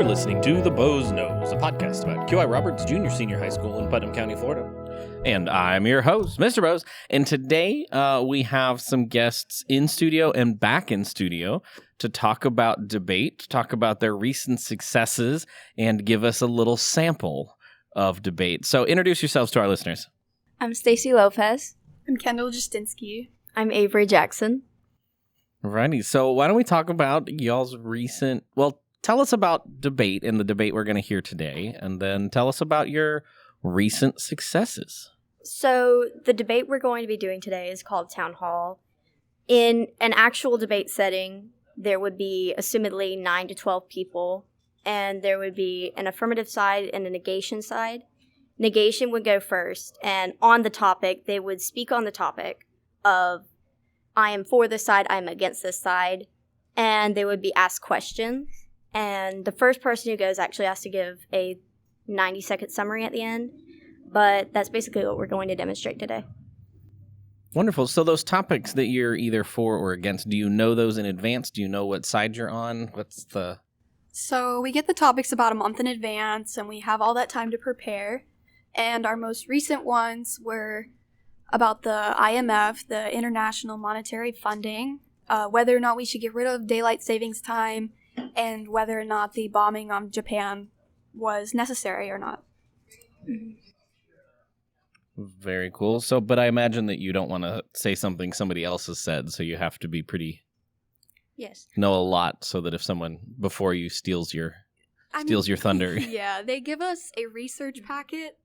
listening to The Bo's Nose, a podcast about QI Roberts Junior Senior High School in Putnam County, Florida. And I'm your host, Mr. Bose. And today we have some guests in studio and back in studio to talk about debate, talk about their recent successes, and give us a little sample of debate. So introduce yourselves to our listeners. I'm Stacy Lopez. I'm Kendall Justinsky. I'm Avery Jackson. Alrighty, so why don't we talk about y'all's recent, tell us about debate and the debate we're going to hear today, and then tell us about your recent successes. So the debate we're going to be doing today is called Town Hall. In an actual debate setting, there would be assumedly 9 to 12 people, and there would be an affirmative side and a negation side. Negation would go first, and on the topic, they would speak on the topic of, I am for this side, I am against this side, and they would be asked questions. And the first person who goes actually has to give a 90-second summary at the end. But that's basically what we're going to demonstrate today. Wonderful. So those topics that you're either for or against, do you know those in advance? Do you know what side you're on? So we get the topics about a month in advance, and we have all that time to prepare. And our most recent ones were about the IMF, the International Monetary Funding, whether or not we should get rid of daylight savings time, and whether or not the bombing on Japan was necessary or not. Very cool. So, but I imagine that you don't want to say something somebody else has said, so you have to be know a lot, so that if someone before you steals your thunder. Yeah, they give us a research packet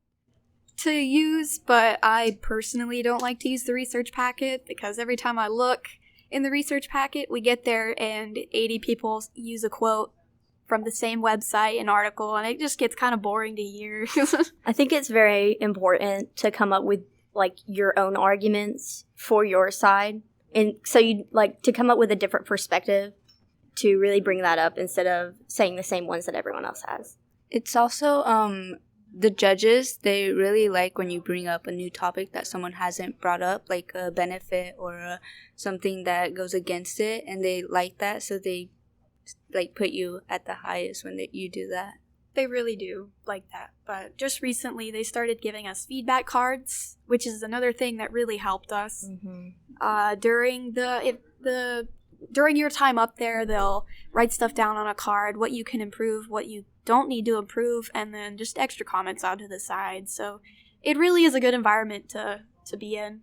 to use, but I personally don't like to use the research packet because every time I look in the research packet, we get there and 80 people use a quote from the same website and article, and it just gets kind of boring to hear. I think it's very important to come up with, your own arguments for your side. And so you to come up with a different perspective to really bring that up instead of saying the same ones that everyone else has. It's also, the judges, they really like when you bring up a new topic that someone hasn't brought up, like a benefit or something that goes against it, and they like that, so they put you at the highest when you do that. They really do like that. But just recently, they started giving us feedback cards, which is another thing that really helped us. Mm-hmm. During your time up there, they'll write stuff down on a card, what you can improve, what you don't need to improve, and then just extra comments out to the side. So it really is a good environment to be in.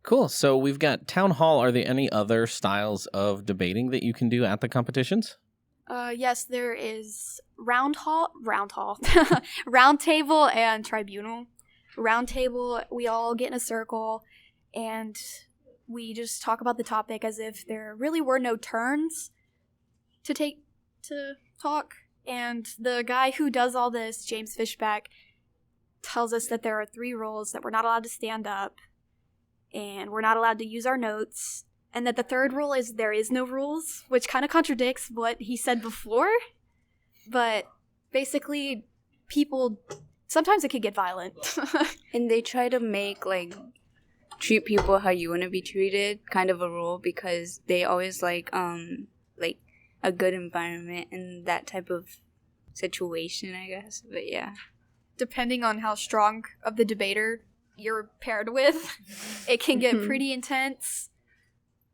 Cool. So we've got Town Hall. Are there any other styles of debating that you can do at the competitions? Yes, there is round table and tribunal. Round table, we all get in a circle and we just talk about the topic as if there really were no turns to talk. And the guy who does all this, James Fishback, tells us that there are 3 rules: that we're not allowed to stand up, and we're not allowed to use our notes, and that the 3rd rule is there is no rules, which kind of contradicts what he said before. But basically, sometimes it could get violent. And they try to make, treat people how you want to be treated kind of a rule, because they always like a good environment in that type of situation, I guess. But yeah. Depending on how strong of the debater you're paired with, it can get pretty intense.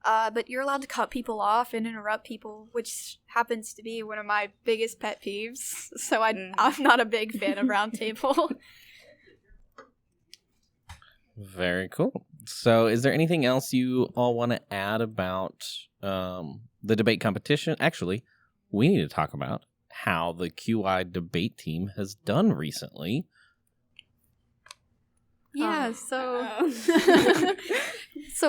But you're allowed to cut people off and interrupt people, which happens to be one of my biggest pet peeves. So I'm not a big fan of round table. Very cool. So is there anything else you all want to add about the debate competition? Actually, we need to talk about how the QI debate team has done recently. Yeah, so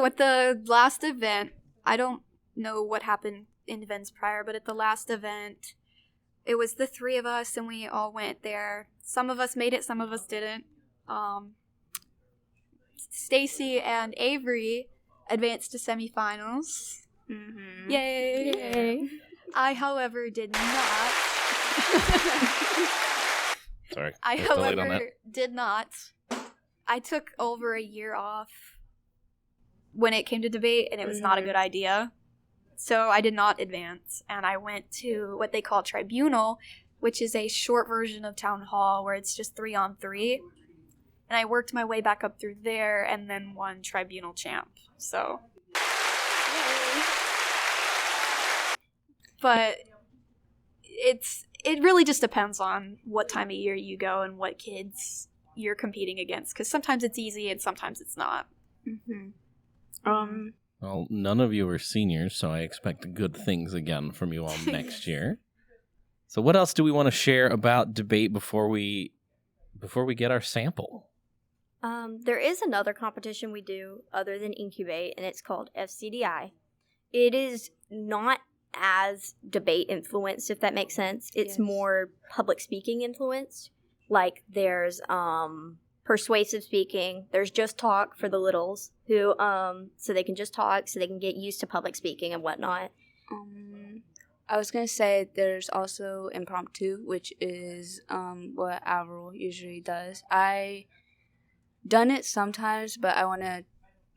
at the last event, I don't know what happened in events prior, but at the last event, it was the 3 of us, and we all went there. Some of us made it, some of us didn't. Stacy and Avery advanced to semifinals. Mm-hmm. Yay! I, however, did not. Sorry. I, however, did not. I took over a year off when it came to debate, and it was not a good idea. So I did not advance, and I went to what they call tribunal, which is a short version of town hall where it's just 3-on-3. And I worked my way back up through there and then won tribunal champ. So, but it really just depends on what time of year you go and what kids you're competing against, because sometimes it's easy and sometimes it's not. Well, none of you are seniors, so I expect good things again from you all next year. So what else do we want to share about debate before we get our sample? There is another competition we do other than Incubate, and it's called FCDI. It is not as debate influenced, if that makes sense. It's more public speaking influenced. Like there's persuasive speaking. There's just talk for the littles who so they can just talk, so they can get used to public speaking and whatnot. I was gonna say there's also impromptu, which is what Avril usually does. I done it sometimes, but I want to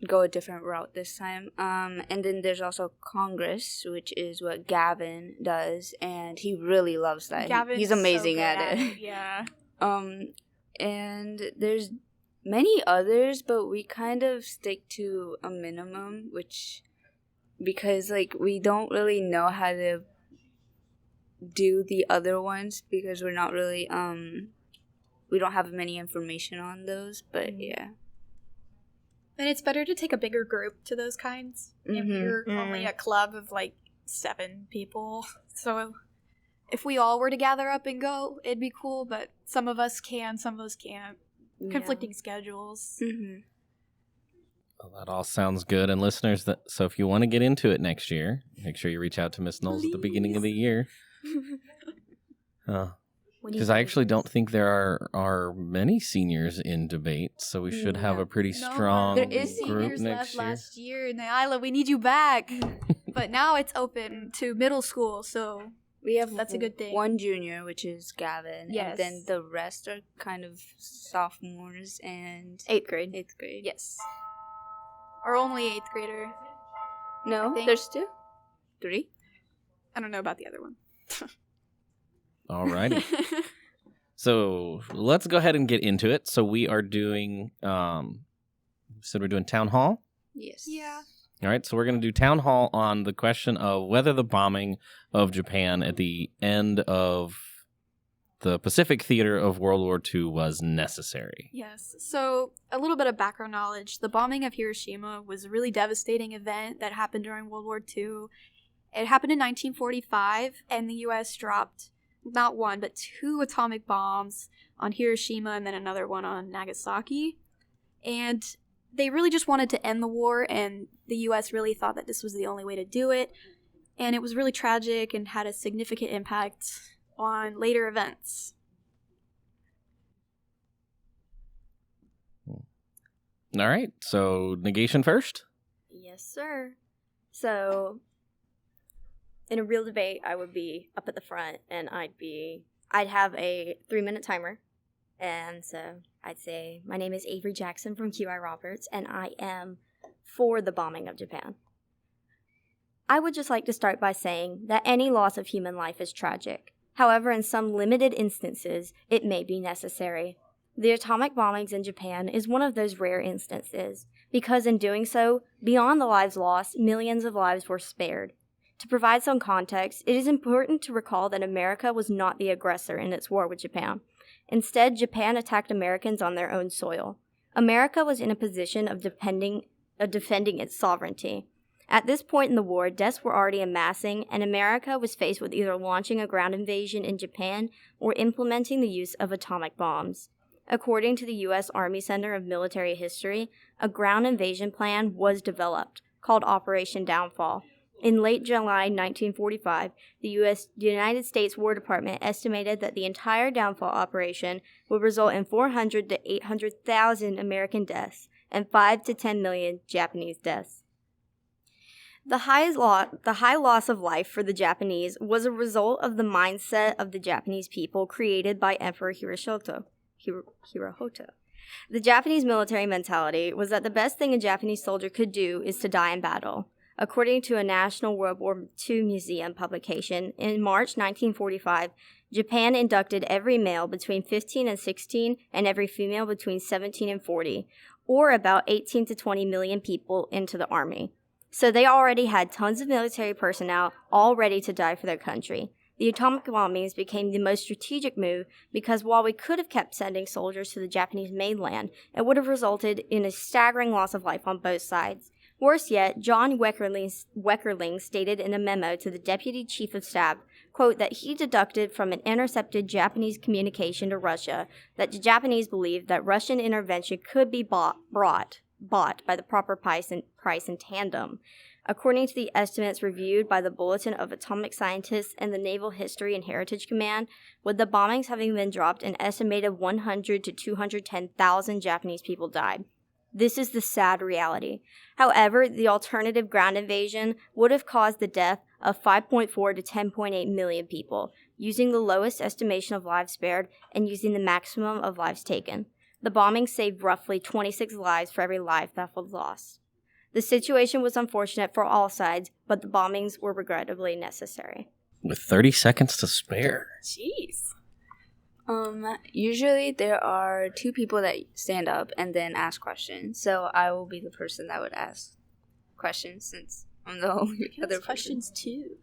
go a different route this time. And then there's also Congress, which is what Gavin does, and he really loves that. He's amazing at it. Yeah. And there's many others, but we kind of stick to a minimum, because like we don't really know how to do the other ones because we're not really we don't have many information on those, but yeah. And it's better to take a bigger group to those kinds. If you're only a club of like 7 people, so if we all were to gather up and go, it'd be cool, but some of us can, some of us can't. Conflicting schedules. Well, that all sounds good. And listeners, so if you want to get into it next year, make sure you reach out to Miss Knowles at the beginning of the year. Because I actually don't think there are many seniors in debate, so we should have a pretty strong there is group seniors next left year. last year in Isla. We need you back. But now it's open to middle school, so we have that's a good thing. One junior, which is Gavin, Yes. and then the rest are kind of sophomores and 8th grade. 8th grade. Yes. Or only 8th grader. No, think. there's 2, 3. I don't know about the other one. Alrighty. So let's go ahead and get into it. So we are doing, we're doing Town Hall? Yes. Yeah. All right, so we're going to do Town Hall on the question of whether the bombing of Japan at the end of the Pacific theater of World War II was necessary. Yes. So, a little bit of background knowledge. The bombing of Hiroshima was a really devastating event that happened during World War II. It happened in 1945, and the U.S. dropped not 1, but 2 atomic bombs on Hiroshima and then another one on Nagasaki. And they really just wanted to end the war, and the U.S. really thought that this was the only way to do it. And it was really tragic and had a significant impact on later events. All right, so negation first? Yes, sir. So, in a real debate, I would be up at the front, and I'd have a 3-minute timer. And so I'd say, my name is Avery Jackson from QI Roberts, and I am for the bombing of Japan. I would just like to start by saying that any loss of human life is tragic. However, in some limited instances, it may be necessary. The atomic bombings in Japan is one of those rare instances, because in doing so, beyond the lives lost, millions of lives were spared. To provide some context, it is important to recall that America was not the aggressor in its war with Japan. Instead, Japan attacked Americans on their own soil. America was in a position of defending its sovereignty. At this point in the war, deaths were already amassing, and America was faced with either launching a ground invasion in Japan or implementing the use of atomic bombs. According to the U.S. Army Center of Military History, a ground invasion plan was developed, called Operation Downfall. In late July 1945, the United States War Department estimated that the entire downfall operation would result in 400 to 800,000 American deaths and 5 to 10 million Japanese deaths. The high loss of life for the Japanese was a result of the mindset of the Japanese people created by Emperor Hirohito. The Japanese military mentality was that the best thing a Japanese soldier could do is to die in battle. According to a National World War II Museum publication, in March 1945, Japan inducted every male between 15 and 16 and every female between 17 and 40, or about 18 to 20 million people into the army. So they already had tons of military personnel all ready to die for their country. The atomic bombings became the most strategic move because while we could have kept sending soldiers to the Japanese mainland, it would have resulted in a staggering loss of life on both sides. Worse yet, John Weckerling stated in a memo to the Deputy Chief of Staff, quote, that he deducted from an intercepted Japanese communication to Russia that the Japanese believed that Russian intervention could be bought by the proper price in tandem. According to the estimates reviewed by the Bulletin of Atomic Scientists and the Naval History and Heritage Command, with the bombings having been dropped, an estimated 100 to 210,000 Japanese people died. This is the sad reality. However, the alternative ground invasion would have caused the death of 5.4 to 10.8 million people, using the lowest estimation of lives spared and using the maximum of lives taken. The bombing saved roughly 26 lives for every life that was lost. The situation was unfortunate for all sides, but the bombings were regrettably necessary. With 30 seconds to spare. Jeez. Usually there are two people that stand up and then ask questions. So I will be the person that would ask questions since I'm the only other Questions too.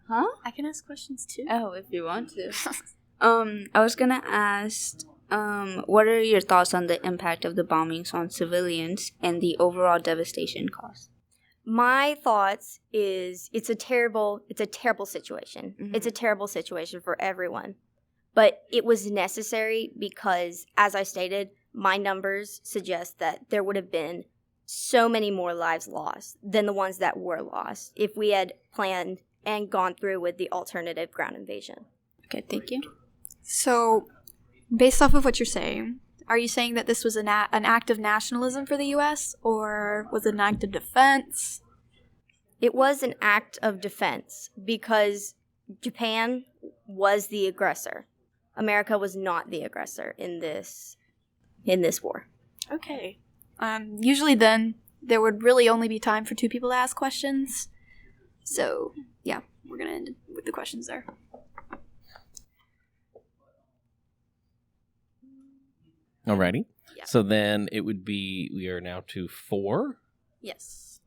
Huh? I can ask questions too. Oh, if you want to. I was gonna ask, what are your thoughts on the impact of the bombings on civilians and the overall devastation caused? My thoughts is it's a terrible situation. Mm-hmm. It's a terrible situation for everyone. But it was necessary because, as I stated, my numbers suggest that there would have been so many more lives lost than the ones that were lost if we had planned and gone through with the alternative ground invasion. Okay, thank you. So, based off of what you're saying, are you saying that this was an act of nationalism for the U.S., or was it an act of defense? It was an act of defense because Japan was the aggressor. America was not the aggressor in this war. Okay. Usually then, there would really only be time for two people to ask questions. So, yeah, we're going to end with the questions there. Alrighty. Yeah. So then it would be, we are now to 4. Yes.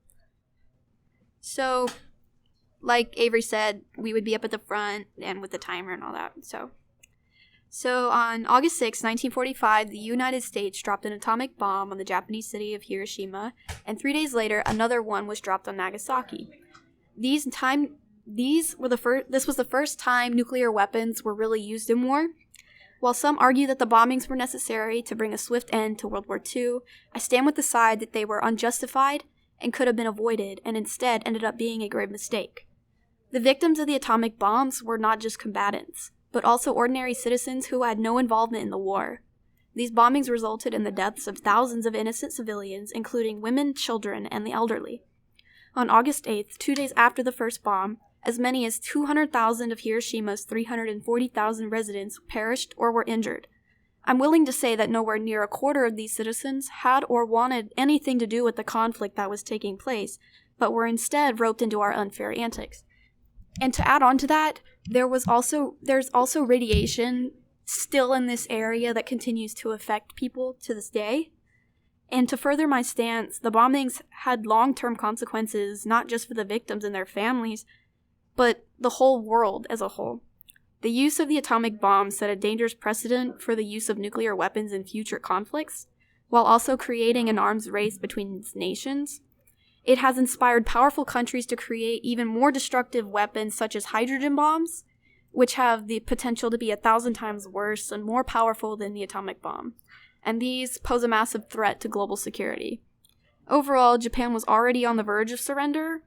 So, like Avery said, we would be up at the front and with the timer and all that. So on August 6, 1945, the United States dropped an atomic bomb on the Japanese city of Hiroshima, and 3 days later, another one was dropped on Nagasaki. This was the first time nuclear weapons were really used in war. While some argue that the bombings were necessary to bring a swift end to World War II, I stand with the side that they were unjustified and could have been avoided, and instead ended up being a grave mistake. The victims of the atomic bombs were not just combatants, but also ordinary citizens who had no involvement in the war. These bombings resulted in the deaths of thousands of innocent civilians, including women, children, and the elderly. On August 8th, 2 days after the first bomb, as many as 200,000 of Hiroshima's 340,000 residents perished or were injured. I'm willing to say that nowhere near a quarter of these citizens had or wanted anything to do with the conflict that was taking place, but were instead roped into our unfair antics. And to add on to that, there's also radiation still in this area that continues to affect people to this day. And to further my stance, the bombings had long-term consequences not just for the victims and their families, but the whole world as a whole. The use of the atomic bomb set a dangerous precedent for the use of nuclear weapons in future conflicts, while also creating an arms race between its nations. It has inspired powerful countries to create even more destructive weapons such as hydrogen bombs, which have the potential to be 1,000 times worse and more powerful than the atomic bomb. And these pose a massive threat to global security. Overall, Japan was already on the verge of surrender,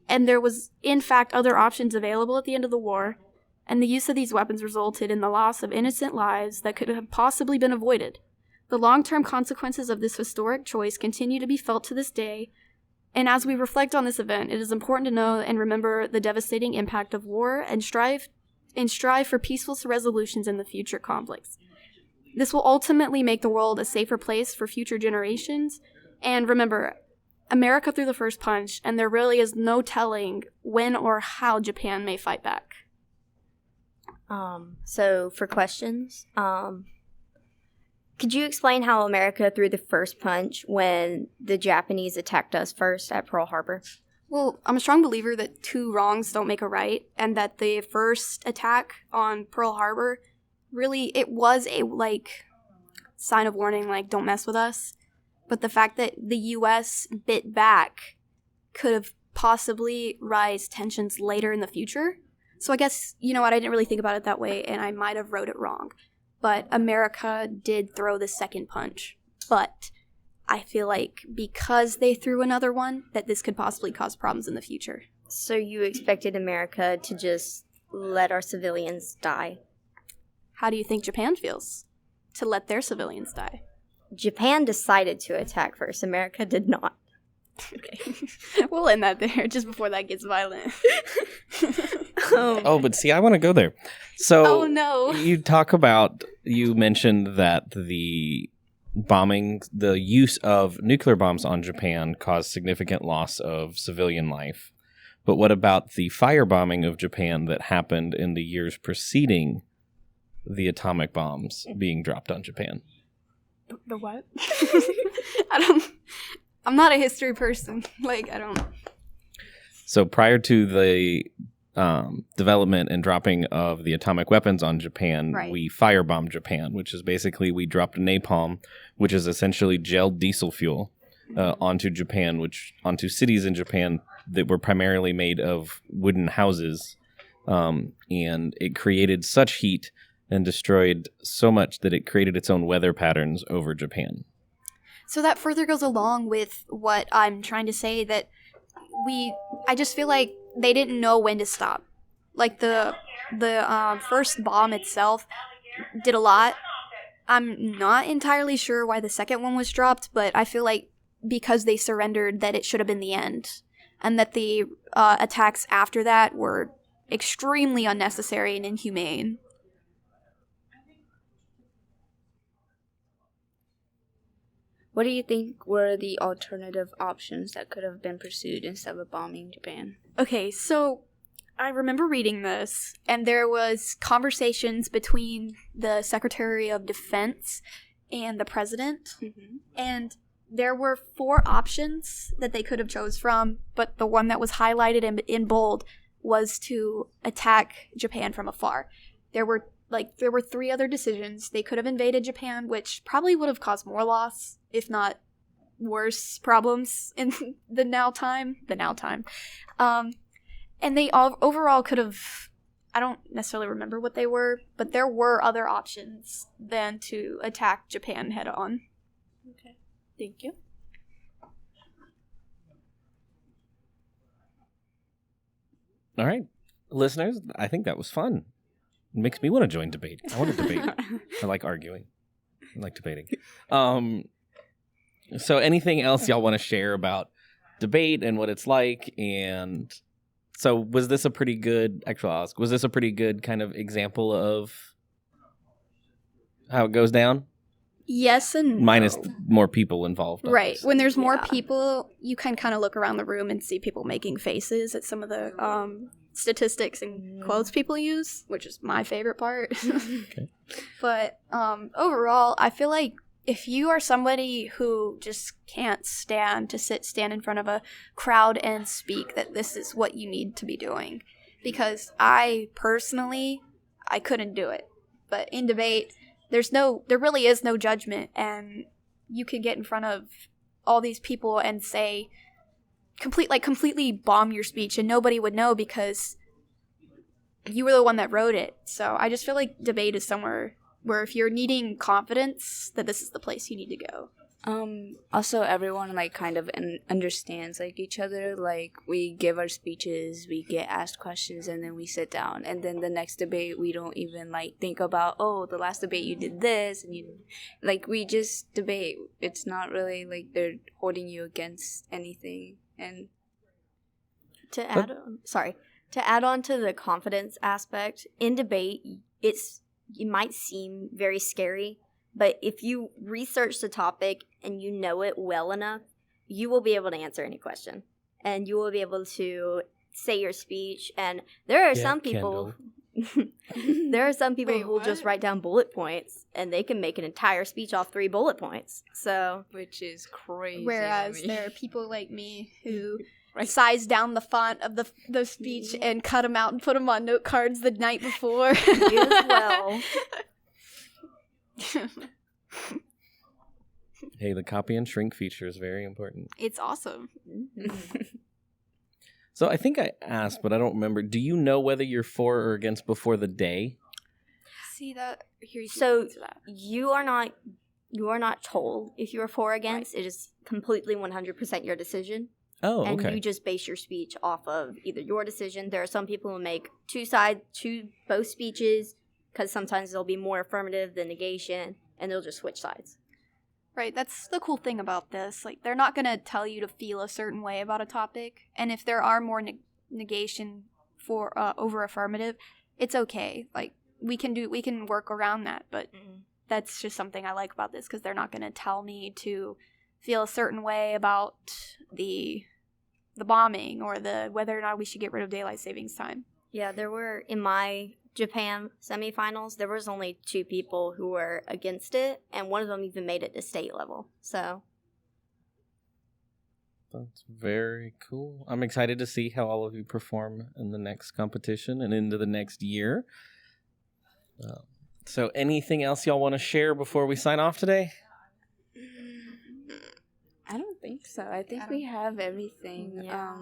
and there was, in fact, other options available at the end of the war, and the use of these weapons resulted in the loss of innocent lives that could have possibly been avoided. The long-term consequences of this historic choice continue to be felt to this day, and as we reflect on this event, it is important to know and remember the devastating impact of war and strive for peaceful resolutions in the future conflicts. This will ultimately make the world a safer place for future generations, and remember, America threw the first punch, and there really is no telling when or how Japan may fight back. So for questions, could you explain how America threw the first punch when the Japanese attacked us first at Pearl Harbor? Well, I'm a strong believer that two wrongs don't make a right, and that the first attack on Pearl Harbor, really, it was a, sign of warning, don't mess with us. But the fact that the U.S. bit back could have possibly raised tensions later in the future. So I guess, you know what, I didn't really think about it that way, and I might have wrote it wrong. But America did throw the second punch. But I feel like because they threw another one, that this could possibly cause problems in the future. So you expected America to just let our civilians die? How do you think Japan feels to let their civilians die? Japan decided to attack first. America did not. Okay. We'll end that there just before that gets violent. Oh, but see, I want to go there. So oh, no. You mentioned that the use of nuclear bombs on Japan caused significant loss of civilian life. But what about the firebombing of Japan that happened in the years preceding the bombs being dropped on Japan? The what? I'm not a history person. I don't. So prior to the development and dropping of the atomic weapons on Japan, right, we firebombed Japan, which is basically we dropped napalm, which is essentially gelled diesel fuel, onto onto cities in Japan that were primarily made of wooden houses, and it created such heat and destroyed so much that it created its own weather patterns over Japan. So that further goes along with what I'm trying to say, that I just feel like they didn't know when to stop. The first bomb itself did a lot. I'm not entirely sure why the second one was dropped, but I feel like because they surrendered that it should have been the end. And that the attacks after that were extremely unnecessary and inhumane. What do you think were the alternative options that could have been pursued instead of bombing Japan? Okay, so I remember reading this, and there was conversations between the Secretary of Defense and the President, and there were 4 options that they could have chose from, but the one that was highlighted in bold was to attack Japan from afar. There were 3 other decisions. They could have invaded Japan, which probably would have caused more loss, if not worse problems in the now time. And they overall could have, I don't necessarily remember what they were, but there were other options than to attack Japan head on. Okay, thank you. All right, listeners, I think that was fun. It makes me want to join debate. I want to debate. I like arguing. I like debating. So anything else y'all want to share about debate and what it's like? And so was this a pretty good, actually I'll ask, was this a pretty good kind of example of how it goes down? Yes and no. Minus more people involved. Right. Obviously. When there's more people, you can kind of look around the room and see people making faces at some of the statistics and quotes people use, which is my favorite part. Okay. But overall, I feel like if you are somebody who just can't stand to stand in front of a crowd and speak, that this is what you need to be doing. Because I couldn't do it. But in debate, there really is no judgment, and you could get in front of all these people and say, completely bomb your speech, and nobody would know because you were the one that wrote it. So I just feel like debate is somewhere where if you're needing confidence, that this is the place you need to go. Also, everyone kind of understands each other. We give our speeches, we get asked questions, and then we sit down. And then the next debate, we don't even think about, oh, the last debate you did this, and we just debate. It's not really they're holding you against anything. And to add on to the confidence aspect in debate, it might seem very scary. But if you research the topic and you know it well enough, you will be able to answer any question, and you will be able to say your speech. And there are some people there are some people Wait, who will just what? write down bullet points, and they can make an entire speech off 3 bullet points. So Which is crazy. Whereas to me. there are people like me who size down the font of the speech and cut them out and put them on note cards the night before. you as well. Hey, the copy and shrink feature is very important. It's awesome. So I think I asked, but I don't remember. Do you know whether you're for or against before the day? See that? Here you So to that. you are not told if you are for or against. It is completely 100% your decision. Oh, And okay. you just base your speech off of either your decision. There are some people who make both speeches, because sometimes there'll be more affirmative than negation, and they'll just switch sides. Right, that's the cool thing about this. Like, they're not going to tell you to feel a certain way about a topic. And if there are more negation for over affirmative, it's okay. Like, we can work around that. But that's just something I like about this, because they're not going to tell me to feel a certain way about the bombing or whether or not we should get rid of daylight savings time. Yeah, there were, in my Japan semifinals, there was only 2 people who were against it, and one of them even made it to state level. So That's very cool. I'm excited to see how all of you perform in the next competition and into the next year. So anything else y'all want to share before we sign off today? I don't think so. I think we have everything. Yeah.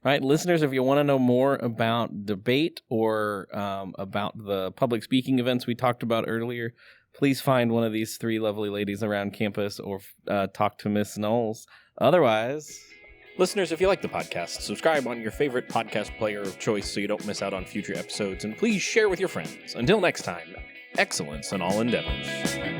All right, listeners, if you want to know more about debate or about the public speaking events we talked about earlier, please find one of these 3 lovely ladies around campus or talk to Miss Knowles. Otherwise, listeners, if you like the podcast, subscribe on your favorite podcast player of choice so you don't miss out on future episodes, and please share with your friends. Until next time, excellence in all endeavors.